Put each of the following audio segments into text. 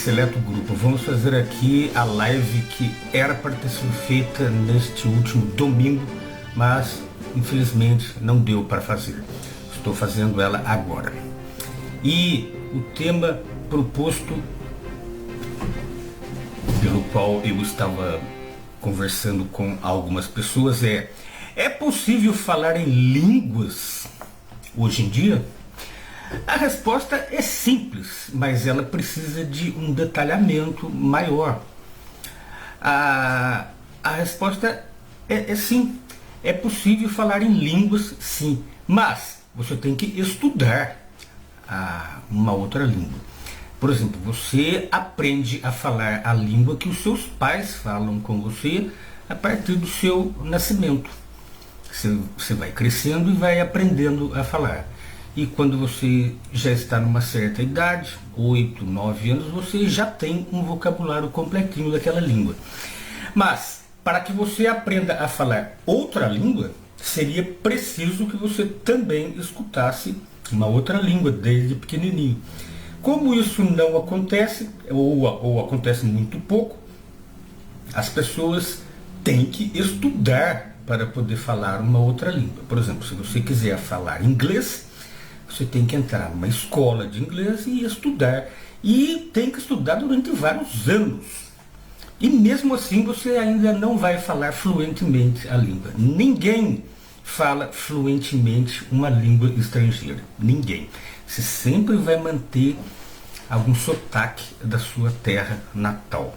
seleto grupo. Vamos fazer aqui a live que era para ter sido feita neste último domingo, mas infelizmente não deu para fazer. Estou fazendo ela agora. E o tema proposto, pelo qual eu estava conversando com algumas pessoas, é possível falar em línguas hoje em dia? A resposta é simples, mas ela precisa de um detalhamento maior. A resposta é sim. É possível falar em línguas, sim, mas você tem que estudar uma outra língua. Por exemplo, você aprende a falar a língua que os seus pais falam com você a partir do seu nascimento. Você vai crescendo e vai aprendendo a falar. E quando você já está numa certa idade, 8, 9 anos, você já tem um vocabulário completinho daquela língua. Mas, para que você aprenda a falar outra língua, seria preciso que você também escutasse uma outra língua desde pequenininho. Como isso não acontece, ou acontece muito pouco, as pessoas têm que estudar para poder falar uma outra língua. Por exemplo, se você quiser falar inglês, você tem que entrar numa escola de inglês e estudar. E tem que estudar durante vários anos. E mesmo assim você ainda não vai falar fluentemente a língua. Ninguém fala fluentemente uma língua estrangeira. Ninguém. Você sempre vai manter algum sotaque da sua terra natal.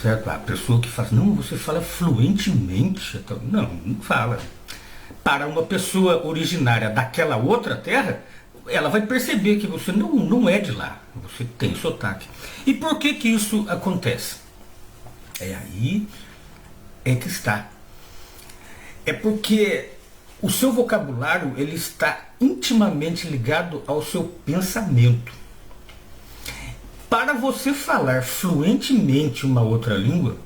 Certo? A pessoa que fala, não, você fala fluentemente. Não fala. Para uma pessoa originária daquela outra terra, ela vai perceber que você não é de lá, você tem sotaque. E por que isso acontece? Aí que está. É porque o seu vocabulário ele está intimamente ligado ao seu pensamento. Para você falar fluentemente uma outra língua,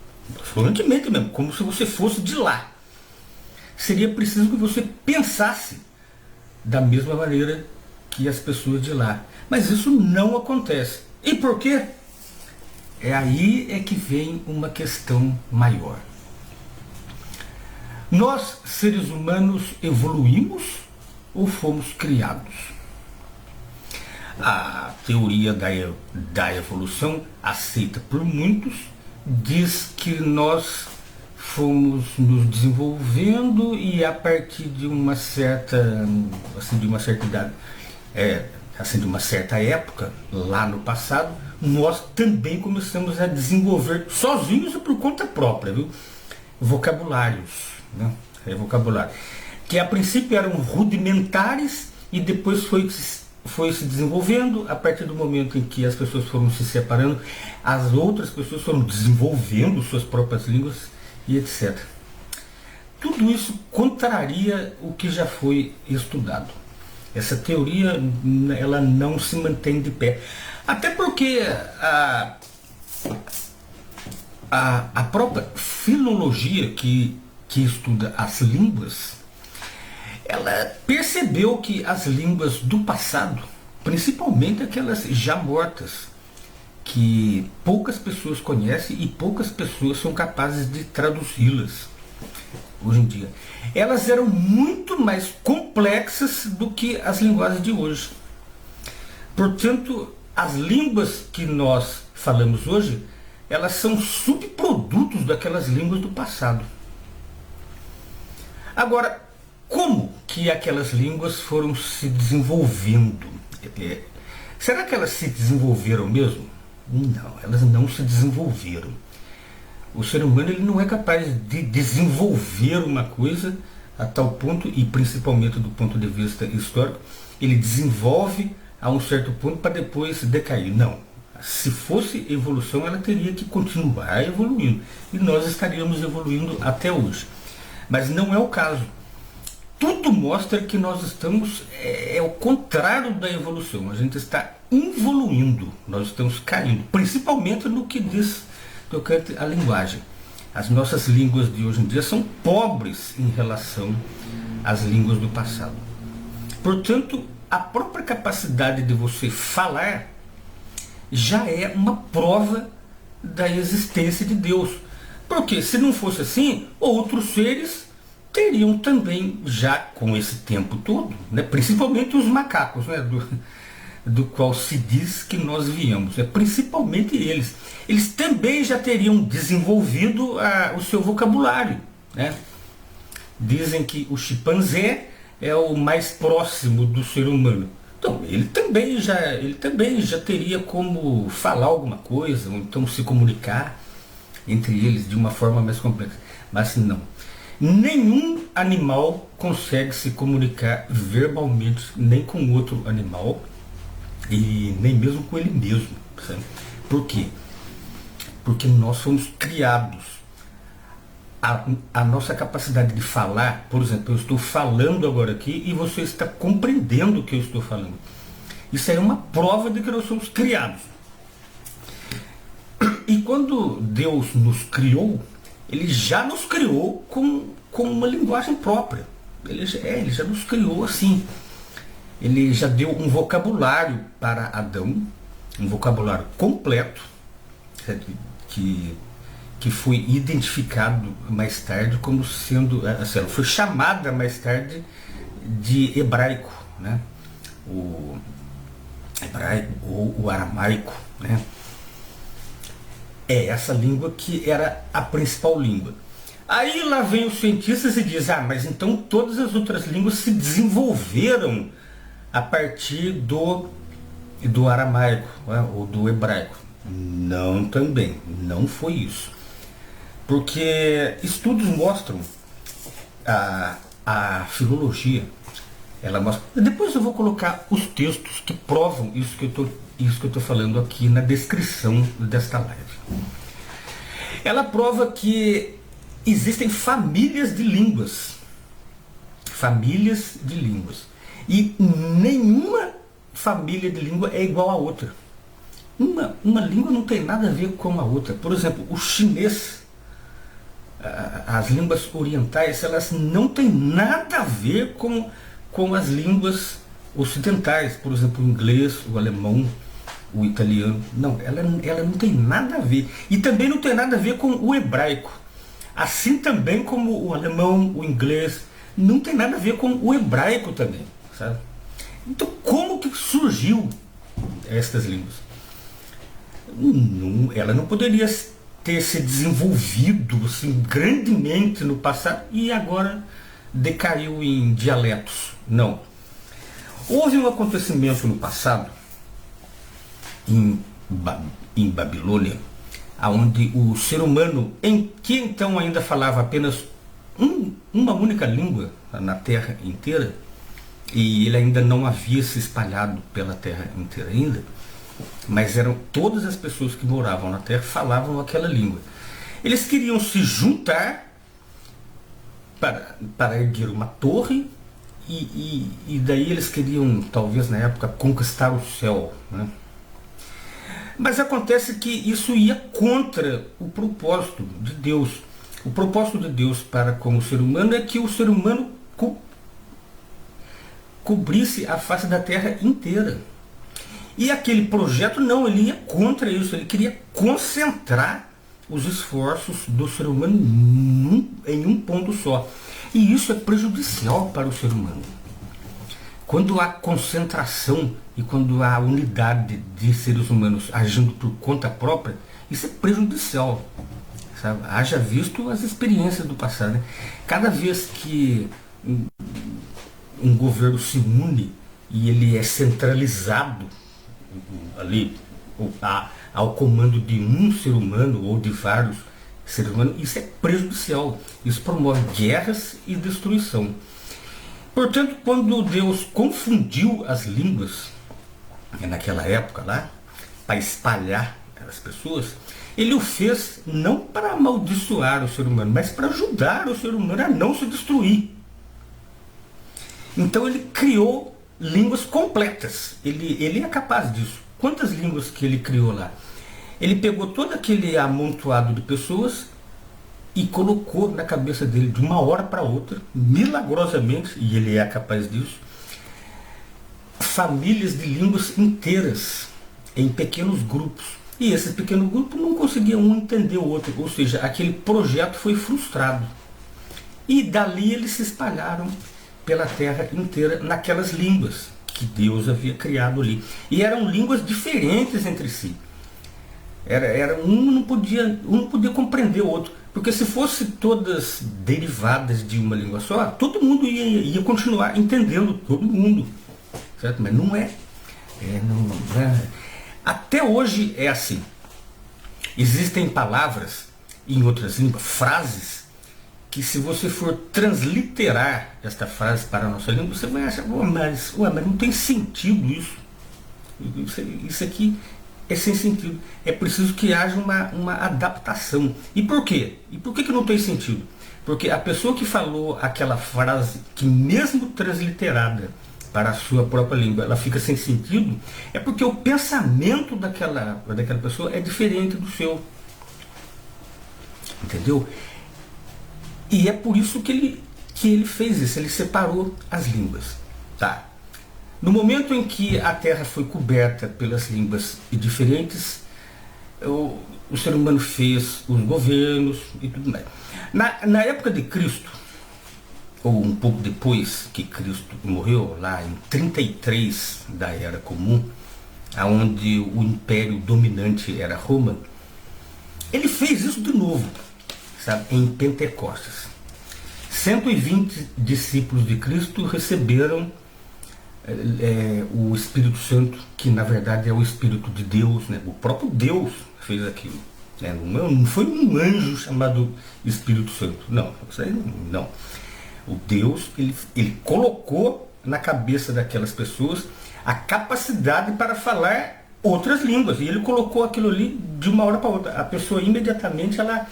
fluentemente mesmo, como se você fosse de lá, seria preciso que você pensasse da mesma maneira que as pessoas de lá. Mas isso não acontece. E por quê? Aí que vem uma questão maior. Nós, seres humanos, evoluímos ou fomos criados? A teoria da evolução, aceita por muitos, diz que nós fomos nos desenvolvendo e a partir de uma certa idade, de uma certa época, lá no passado, nós também começamos a desenvolver, sozinhos e por conta própria, vocabulários, né? Vocabulário, que a princípio eram rudimentares e depois foi se desenvolvendo. A partir do momento em que as pessoas foram se separando, as outras pessoas foram desenvolvendo suas próprias línguas e etc. Tudo isso contraria o que já foi estudado. Essa teoria ela não se mantém de pé. Até porque a própria filologia que estuda as línguas, ela percebeu que as línguas do passado, principalmente aquelas já mortas, que poucas pessoas conhecem e poucas pessoas são capazes de traduzi-las hoje em dia, elas eram muito mais complexas do que as linguagens de hoje. Portanto, as línguas que nós falamos hoje, elas são subprodutos daquelas línguas do passado. Agora, como que aquelas línguas foram se desenvolvendo? Será que elas se desenvolveram mesmo? Não, elas não se desenvolveram. O ser humano ele não é capaz de desenvolver uma coisa a tal ponto, e principalmente do ponto de vista histórico, ele desenvolve a um certo ponto para depois decair. Não. Se fosse evolução, ela teria que continuar evoluindo. E nós estaríamos evoluindo até hoje. Mas não é o caso. Tudo mostra que nós estamos, o contrário da evolução. A gente está involuindo, nós estamos caindo, principalmente no que diz tocante à linguagem. As nossas línguas de hoje em dia são pobres em relação às línguas do passado. Portanto, a própria capacidade de você falar já é uma prova da existência de Deus. Porque se não fosse assim, outros seres teriam também, já com esse tempo todo, né, principalmente os macacos, né, do qual se diz que nós viemos, principalmente eles também já teriam desenvolvido o seu vocabulário, né? Dizem que o chimpanzé é o mais próximo do ser humano. Então, ele também já teria como falar alguma coisa, ou então se comunicar entre eles de uma forma mais complexa. Mas não. Nenhum animal consegue se comunicar verbalmente, nem com outro animal, e nem mesmo com ele mesmo. Sabe? Por quê? Porque nós fomos criados. A nossa capacidade de falar, por exemplo, eu estou falando agora aqui e você está compreendendo o que eu estou falando. Isso é uma prova de que nós somos criados. E quando Deus nos criou, Ele já nos criou com uma linguagem própria. Ele já nos criou assim. Ele já deu um vocabulário para Adão, um vocabulário completo, que foi identificado mais tarde como sendo, assim, ela foi chamada mais tarde de hebraico, né? O hebraico ou o aramaico, né? É essa língua que era a principal língua. Aí lá vem os cientistas e diz, mas então todas as outras línguas se desenvolveram a partir do aramaico, né? Ou do hebraico. Não, também, não foi isso. Porque estudos mostram, a filologia, ela mostra. Depois eu vou colocar os textos que provam isso que eu estou falando aqui na descrição desta live. Ela prova que existem famílias de línguas. Famílias de línguas. E nenhuma família de língua é igual a outra. Uma língua não tem nada a ver com a outra. Por exemplo, o chinês, as línguas orientais, elas não têm nada a ver com as línguas ocidentais, por exemplo, o inglês, o alemão, o italiano. Não, ela não tem nada a ver. E também não tem nada a ver com o hebraico. Assim também como o alemão, o inglês, não tem nada a ver com o hebraico também, sabe? Então, como que surgiu estas línguas? Ela não poderia ter se desenvolvido assim, grandemente no passado e agora decaiu em dialetos. Não. Houve um acontecimento no passado, em Babilônia, onde o ser humano, que então ainda falava apenas uma única língua na terra inteira, e ele ainda não havia se espalhado pela terra inteira ainda, mas eram todas as pessoas que moravam na terra falavam aquela língua. Eles queriam se juntar para erguer uma torre, e daí eles queriam, talvez na época, conquistar o céu, né? Mas acontece que isso ia contra o propósito de Deus. O propósito de Deus para com o ser humano é que o ser humano cobrisse a face da terra inteira. E aquele projeto não, ele ia contra isso, ele queria concentrar os esforços do ser humano em um ponto só. E isso é prejudicial para o ser humano. Quando há concentração e quando há unidade de seres humanos agindo por conta própria, isso é prejudicial. Sabe? Haja visto as experiências do passado, né? Cada vez que um governo se une e ele é centralizado ali ao comando de um ser humano ou de vários seres humanos, isso é prejudicial. Isso promove guerras e destruição. Portanto, quando Deus confundiu as línguas, naquela época lá, para espalhar as pessoas, ele o fez não para amaldiçoar o ser humano, mas para ajudar o ser humano a não se destruir. Então ele criou línguas completas. Ele é capaz disso. Quantas línguas que ele criou lá? Ele pegou todo aquele amontoado de pessoas e colocou na cabeça dele de uma hora para outra, milagrosamente, e ele é capaz disso, famílias de línguas inteiras. em pequenos grupos. E esses pequenos grupos não conseguiam um entender o outro, ou seja, aquele projeto foi frustrado. E dali eles se espalharam pela terra inteira naquelas línguas que Deus havia criado ali. E eram línguas diferentes entre si. Um não podia compreender o outro. Porque se fosse todas derivadas de uma língua só, todo mundo ia continuar entendendo, todo mundo. Certo? Mas não é. Não é. Até hoje é assim. Existem palavras em outras línguas, frases, que se você for transliterar esta frase para a nossa língua, você vai achar, mas não tem sentido isso. Isso aqui é sem sentido. É preciso que haja uma adaptação. E por quê? E por que não tem sentido? Porque a pessoa que falou aquela frase, que mesmo transliterada para a sua própria língua, ela fica sem sentido, é porque o pensamento daquela pessoa é diferente do seu. Entendeu? E é por isso que ele fez isso, ele separou as línguas. Tá? No momento em que a Terra foi coberta pelas línguas diferentes, o ser humano fez os governos e tudo mais. Na época de Cristo, ou um pouco depois que Cristo morreu, lá em 33 da Era Comum, onde o império dominante era Roma, ele fez isso de novo, sabe, em Pentecostes. 120 discípulos de Cristo receberam o Espírito Santo, que na verdade é o Espírito de Deus, né? O próprio Deus fez aquilo. Né? Não foi um anjo chamado Espírito Santo, não, isso aí não. O Deus, ele colocou na cabeça daquelas pessoas a capacidade para falar outras línguas, e ele colocou aquilo ali de uma hora para outra. A pessoa imediatamente ela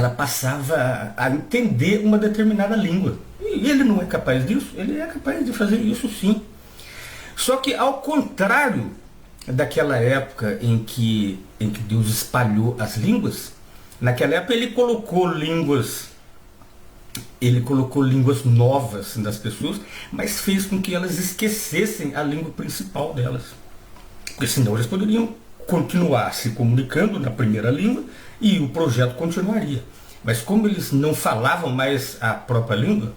passava a entender uma determinada língua. E ele não é capaz disso? Ele é capaz de fazer isso sim. Só que ao contrário daquela época em que Deus espalhou as línguas, naquela época ele colocou línguas novas das pessoas, mas fez com que elas esquecessem a língua principal delas. Porque senão eles poderiam continuar se comunicando na primeira língua e o projeto continuaria. Mas como eles não falavam mais a própria língua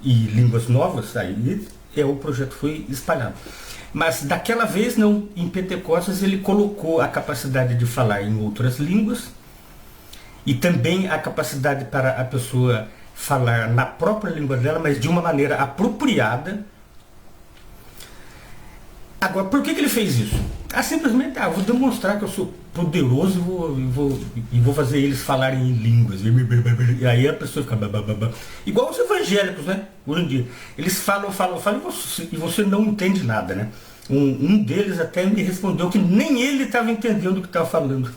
e línguas novas, aí o projeto foi espalhado. Mas daquela vez não, em Pentecostes ele colocou a capacidade de falar em outras línguas e também a capacidade para a pessoa falar na própria língua dela, mas de uma maneira apropriada. Agora, por que ele fez isso? Simplesmente, vou demonstrar que eu sou poderoso e vou fazer eles falarem em línguas. E aí a pessoa fica... Igual os evangélicos, né? Hoje em dia. Eles falam e você não entende nada, né? Um deles até me respondeu que nem ele estava entendendo o que estava falando.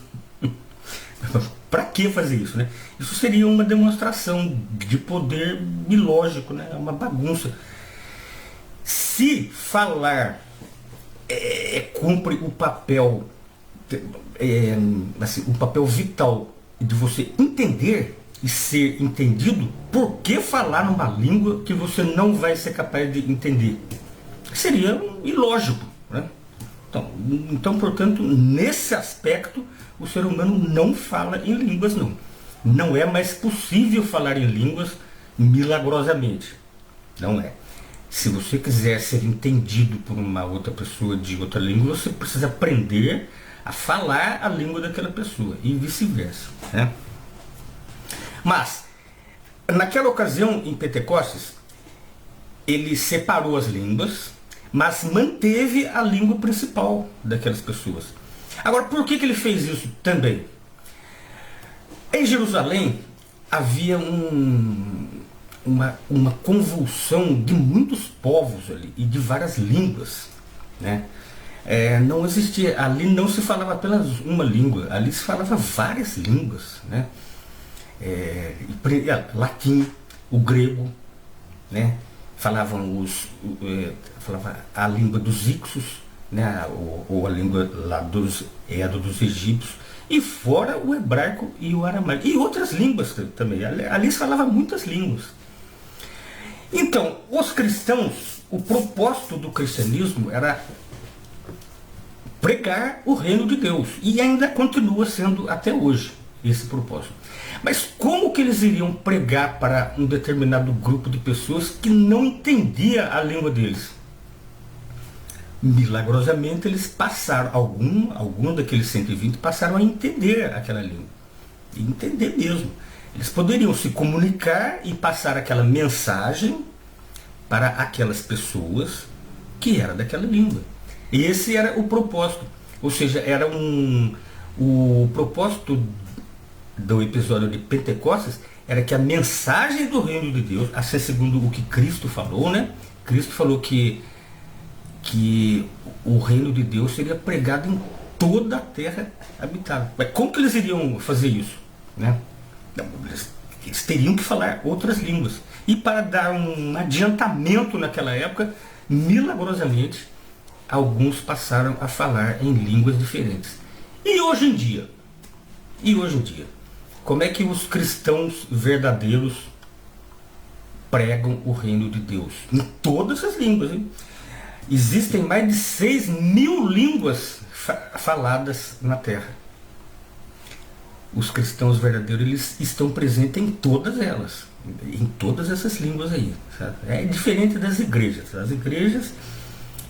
Para que fazer isso, né? Isso seria uma demonstração de poder ilógico, né? É uma bagunça. Se falar cumpre o papel o papel vital de você entender e ser entendido, por que falar numa língua que você não vai ser capaz de entender? Seria ilógico, né? Então, portanto, nesse aspecto, o ser humano não fala em línguas, não. Não é mais possível falar em línguas milagrosamente. Não é. Se você quiser ser entendido por uma outra pessoa de outra língua, você precisa aprender a falar a língua daquela pessoa e vice-versa, né? Mas, naquela ocasião, em Pentecostes, ele separou as línguas, mas manteve a língua principal daquelas pessoas. Agora, por que ele fez isso também? Em Jerusalém havia uma convulsão de muitos povos ali e de várias línguas, né? Não existia, ali não se falava apenas uma língua, ali se falava várias línguas, né? Latim, o grego, né? Falava a língua dos Ixos, né? ou a língua lá dos egípcios, e fora o hebraico e o aramaico, e outras línguas também. Ali se falava muitas línguas. Então, os cristãos, o propósito do cristianismo era pregar o reino de Deus. E ainda continua sendo até hoje esse propósito. Mas como que eles iriam pregar para um determinado grupo de pessoas que não entendia a língua deles? Milagrosamente eles passaram, algum daqueles 120 passaram a entender aquela língua. E entender mesmo. Eles poderiam se comunicar e passar aquela mensagem para aquelas pessoas que era daquela língua. Esse era o propósito. Ou seja, era o propósito do episódio de Pentecostes era que a mensagem do reino de Deus, assim segundo o que Cristo falou, né? Cristo falou que o reino de Deus seria pregado em toda a terra habitada. Mas como que eles iriam fazer isso? Né? Eles teriam que falar outras línguas. E para dar um adiantamento naquela época, milagrosamente, alguns passaram a falar em línguas diferentes. E hoje em dia? Como é que os cristãos verdadeiros pregam o reino de Deus? Em todas as línguas, hein? Existem mais de 6.000 línguas faladas na Terra. Os cristãos verdadeiros, eles estão presentes em todas elas, em todas essas línguas aí. Sabe? É diferente das igrejas. As igrejas,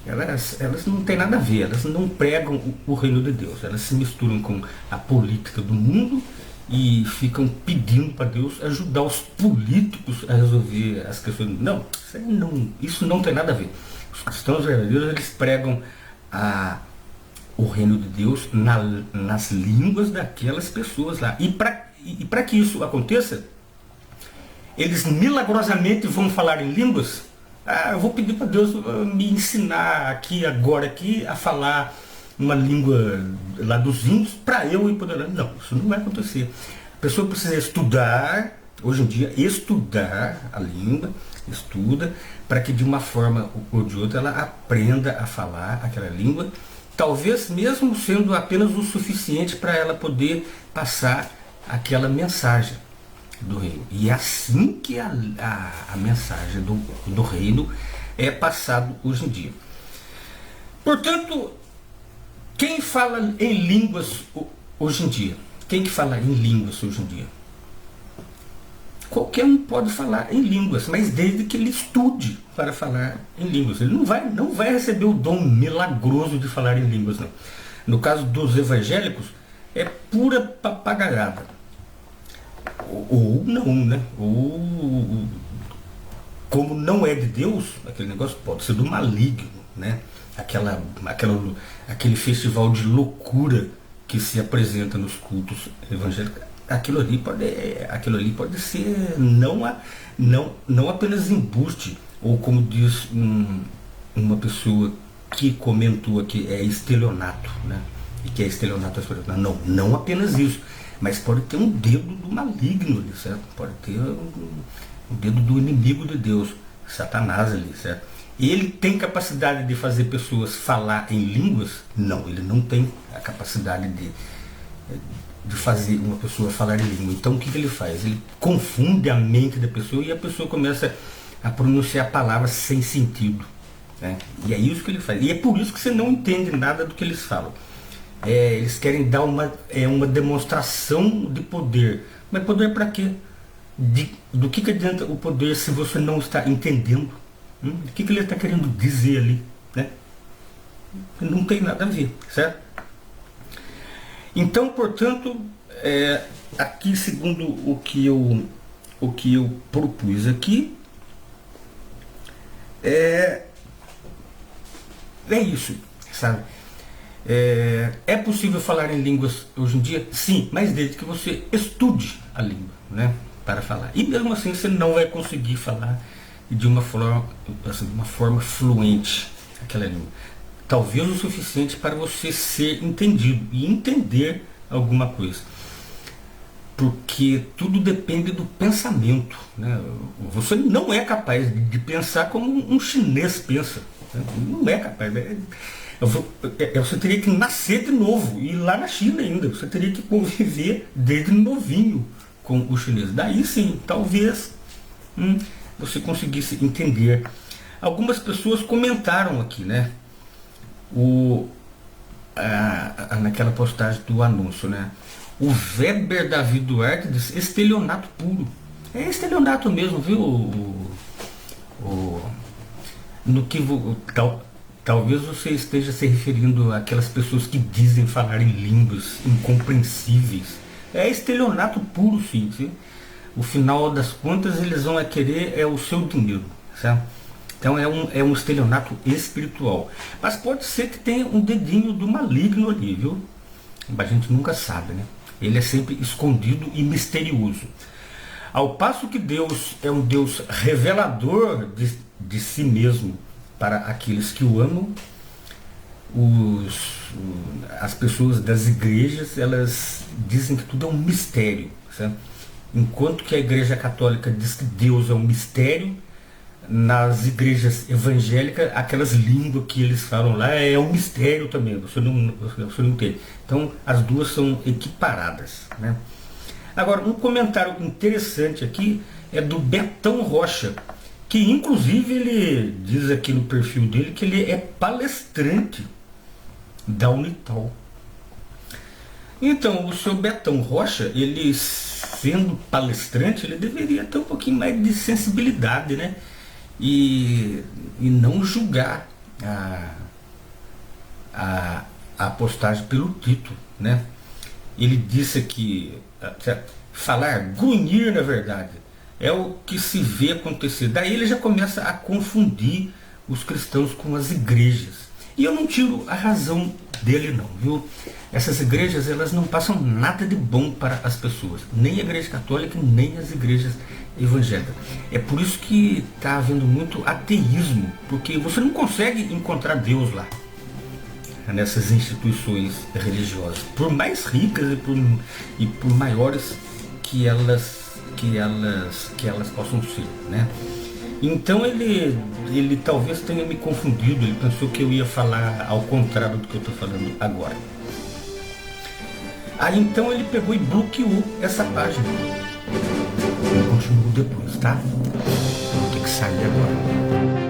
elas não têm nada a ver, elas não pregam o reino de Deus. Elas se misturam com a política do mundo e ficam pedindo para Deus ajudar os políticos a resolver as questões. Não, isso não tem nada a ver. Os cristãos verdadeiros, eles pregam o reino de Deus nas línguas daquelas pessoas lá. E para que isso aconteça, eles milagrosamente vão falar em línguas. Eu vou pedir para Deus me ensinar aqui a falar uma língua lá dos índios para eu ir poder. Não, isso não vai acontecer. A pessoa precisa estudar, hoje em dia, estudar a língua, estuda, para que de uma forma ou de outra ela aprenda a falar aquela língua, talvez mesmo sendo apenas o suficiente para ela poder passar aquela mensagem do reino. E é assim que a mensagem do reino é passado hoje em dia. Portanto, quem fala em línguas hoje em dia? Quem que fala em línguas hoje em dia? Qualquer um pode falar em línguas, mas desde que ele estude para falar em línguas. Ele não vai receber o dom milagroso de falar em línguas, não. No caso dos evangélicos, é pura papagaiada. Ou não, né? Ou, como não é de Deus, aquele negócio pode ser do maligno, né? Aquele festival de loucura que se apresenta nos cultos evangélicos. Aquilo ali pode ser não apenas embuste, ou como diz uma pessoa que comentou aqui, é estelionato, né? E que é estelionato. Não apenas isso, mas pode ter um dedo do maligno ali, certo? Pode ter um dedo do inimigo de Deus, Satanás ali, certo? Ele tem capacidade de fazer pessoas falar em línguas? Não, ele não tem a capacidade de fazer uma pessoa falar em língua. Então o que ele faz? Ele confunde a mente da pessoa e a pessoa começa a pronunciar palavras sem sentido, né? E é isso que ele faz. E é por isso que você não entende nada do que eles falam. Eles querem dar uma demonstração de poder. Mas poder para quê? Do que adianta o poder se você não está entendendo? O que ele está querendo dizer ali, né? Não tem nada a ver, certo? Então, portanto, aqui segundo o que eu propus aqui, é isso, sabe? É possível falar em línguas hoje em dia? Sim, mas desde que você estude a língua, né, para falar. E mesmo assim você não vai conseguir falar de uma forma fluente aquela língua. Talvez o suficiente para você ser entendido e entender alguma coisa. Porque tudo depende do pensamento, né? Você não é capaz de pensar como um chinês pensa, né? Não é capaz. Você teria que nascer de novo, e lá na China ainda, você teria que conviver desde novinho com o chinês. Daí sim, talvez você conseguisse entender. Algumas pessoas comentaram aqui, né? naquela postagem do anúncio, né? O Weber Davi Duarte diz estelionato puro. É estelionato mesmo, viu? No que talvez você esteja se referindo àquelas pessoas que dizem falar em línguas incompreensíveis. É estelionato puro, sim. O final das contas, eles vão querer o seu dinheiro, certo? Então é um estelionato espiritual. Mas pode ser que tenha um dedinho do maligno ali, viu? A gente nunca sabe, né? Ele é sempre escondido e misterioso. Ao passo que Deus é um Deus revelador de si mesmo para aqueles que o amam, as pessoas das igrejas, elas dizem que tudo é um mistério, certo? Enquanto que a Igreja Católica diz que Deus é um mistério, nas igrejas evangélicas, aquelas línguas que eles falam lá é um mistério também, você não entende. Então, as duas são equiparadas, né? Agora, um comentário interessante aqui é do Betão Rocha, que inclusive ele diz aqui no perfil dele que ele é palestrante da Unital. Então, o seu Betão Rocha, ele sendo palestrante, ele deveria ter um pouquinho mais de sensibilidade, né? E não julgar a postagem pelo título, né? Ele disse que falar, grunhir na verdade, é o que se vê acontecer. Daí ele já começa a confundir os cristãos com as igrejas. E eu não tiro a razão dele não, viu? Essas igrejas, elas não passam nada de bom para as pessoas. Nem a Igreja Católica, nem as igrejas evangélicas. É por isso que está havendo muito ateísmo, porque você não consegue encontrar Deus lá, nessas instituições religiosas, por mais ricas e por maiores que elas possam ser, né? Então ele talvez tenha me confundido, ele pensou que eu ia falar ao contrário do que eu estou falando agora. Aí então ele pegou e bloqueou essa página. Eu continuo depois, tá? Vou ter que sair agora.